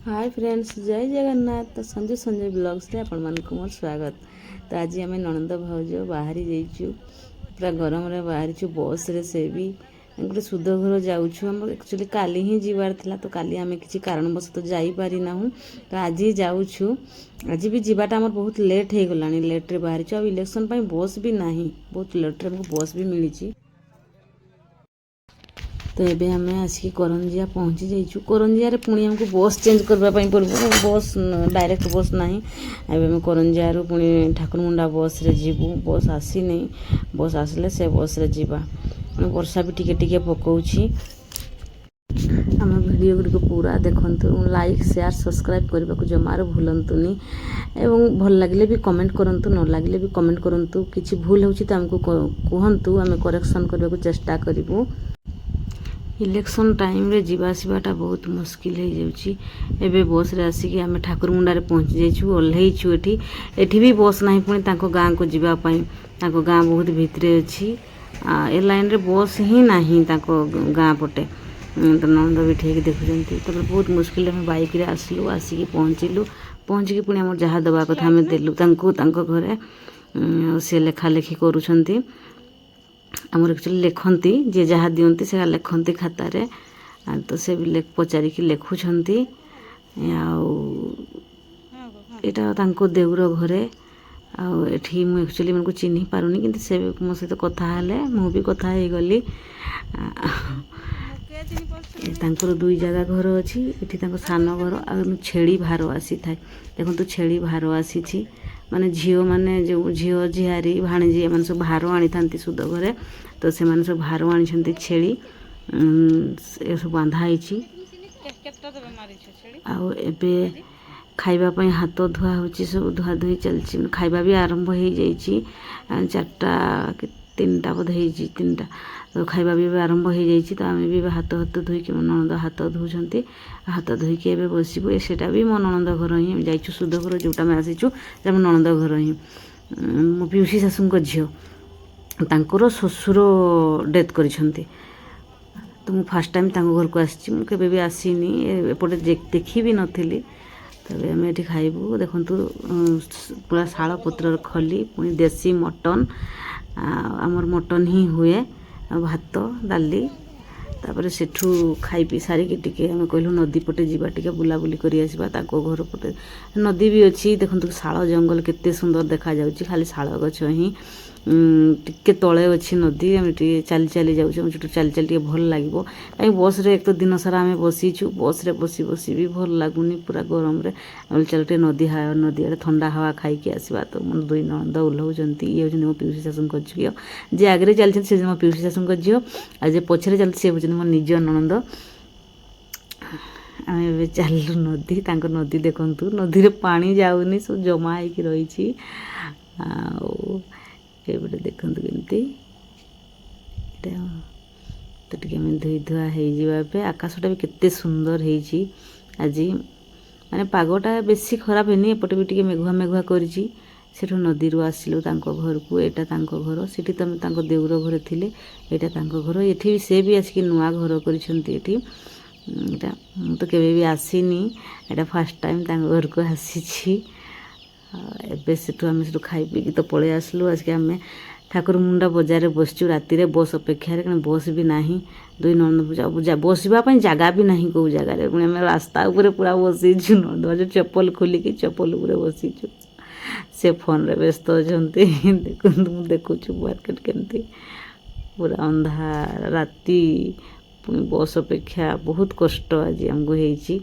Hi friends, जय जगन्नाथ। तो Sanjay Sanjay blogs रे आपण मानक मोर स्वागत। तो आज आम ननंद भाउज बाहरी जाइचु, पूरा गरम रे बाहरी बस रे से भी गोटे सुध घर जाऊँ। आम एक्चुअली काली ही जीवार थिला, तो काली आम किसी कारणवश तो जाई पारि नाहु। तो आज जाऊँ, आज भी जीवाटा आमर बहुत लेट हो गलानी। लेट रे बाहरी आ इलेक्शन पाई बस भी नहीं, बहुत लेट रे हमको बस भी मिली। तो ये आम आसिक करंजिया पहुँची जाइए। करंजिया पुणी आमको बस चेंज करने पड़ो, बस डायरेक्ट बस ना। एवं करंजिया पुणी ठाकुरमुंडा बस रे जीवु। बस आसी नहीं, बस आसले से बस रे जीवा। वर्षा भी टिके टिके पकाउछि। आम वीडियो गुड़िक पूरा देखंतु, लाइक शेयर सब्सक्राइब करने को जमार भूलंतुनी। एवं भल लगे भी कमेंट करंतु, न लगे भी कमेंट करंतु। किछि भूल होछि तो हमको कहंतु, आम करेक्शन करने को चेष्टा करिवु। इलेक्शन टाइम रे जीवा आसवाटा बहुत मुस्किल हो जाउची। एबे बस रे आसिक आम ठाकुरमुंडा रे पहुँची जाइछु, ओल्हेइछु। एठी भी बस नहीं, पुणी तांको गाँ को जीवा पई। तांको गाँ बहुत भितरे अछि। ए लाइन रे बस ही नहीं तांको गाँ पटे। तो नंद भी ठीक देखुचंती। तब बहुत मुश्किल में बाइक रे आसलु, आसिक पहुँचलु। पहुँचिकी पुणी आम जहाँ दवा कथा आम देलु तांको, तांको घरे से लेखा लेखी करूछंती। आमर एक्चुअली लिखती जे जहाँ दिखती से लिखती खातार। तो से भी पचारिकी लिखुंट। आटा तांको देउर घरे। आठी मुझे एक्चुअली मन को चिन्ह पारुनी, कि से मो सहित कथा हेले, मु भी कथा हो गली। तांकर दुई जगह घर अच्छी। ये सान घर आ छेड़ी भार आसी थाए। देखो छेड़ी भार आसी माने झील मैंने जो झील झियारी भाणीजी एम सब भार आनी था सुद घरे। तो से मैंने सब भार आनी छेड़ी सब बांधाई। आबे खाइबापी हाथ धुआ हो, सब धुआ धुई चलती। खाइबा भी आरंभ हो जाइए। 4टा कि 3टा बोधे हो, 3टा। तो खाइबा भी आरंभ हो जाइए। तो आम भी हाथ हाथ धोईकी, मो ननंद हाथ धोउछंती। हाथ धोईकी एबे बसबू। सेटा भी मो ननंद घर ही जाइछु, सुद घर जोटा में आसीचु मो ननंद घर ही। मो पिउसी शाशुंक झील, तांकर ससुर डेथ करिसंती। तो मु फर्स्ट टाइम तांको घर को आसी। मु केबे भी आसीनी, एपटे देखी भी नथिली। तबे आम ये खाइबू। देखंतु पूरा शाल पत्र खली, पुणी देसी मटन। आमर मटन ही हुए, भात डाली। तापर सेठू खाई पी सारिकी टिके आम कहलु नदी पटे जीवा, टिके बुलाबुली करी आसबा। ताको घर पटे नदी भी अच्छी। देखंतु शाल जंगल केते सुंदर देखा जाउची। खाली शाल गछ ही टिके तले अच्छी नदी। आम चली चली जाऊँ, चली चली टे भल लगे। कहीं बस रे एक तो दिन सारा आम बसीचु। बस रे बसी बसी भी भल लगुनि, पूरा गरम रे। चल टे नदी नदी आड़े ठंडा हवा खाई आसवा। तो मोर दुई ननंद ओह्लाउंट। ये हूँ मो पिउसी शाशुंक झील। जे आगे चलती से मो पिउसी शाशुंक झील, आ जे पछरे चलती से हूँ मो निज ननंद। आम ए चलू नदी। तांको नदी देखंतु, नदी रे पानी जाऊनी, सब जमा होइकी रही। एपटे देखते केमती तो टे धोई धुआ हो। आकाशटा भी केते सुंदर होइछि आज। माने पागटा बेसी खराब है। एपटे भी टे मेघुआ मेघुआ करिछि। सेठू नदी रू आसिलु तांको घर को। एटा तांको घर। सेठी तमे तांको देउर घरे थिले, एटा तांको घर। एठी से भी आसिक नुआ घर करिसंती। एठी एटा मु तो केबे भी आसीनी, एटा फर्स्ट टाइम तांको घर को आसीछि। एबे सेठू आम सेठू खाई पी तो पलि आसलु। आज के आम ठाकुरमुंडा बजार बसचु राति बस अपेक्षा, कहीं बस भी नहीं। दुई ननंद बसवाई जगह भी नहीं कौ जगार। पुणी आम रास्ता उपर पूरा बसीचु। ननंद चप्पल खोलिकी चप्पल उपर बसीचु। से फोन रे व्यस्त अच्छे। देखु देखुचु मार्केट केमती पूरा अंधार राति। पुणी बस अपेक्षा बहुत कष्ट आज आमको होइछि।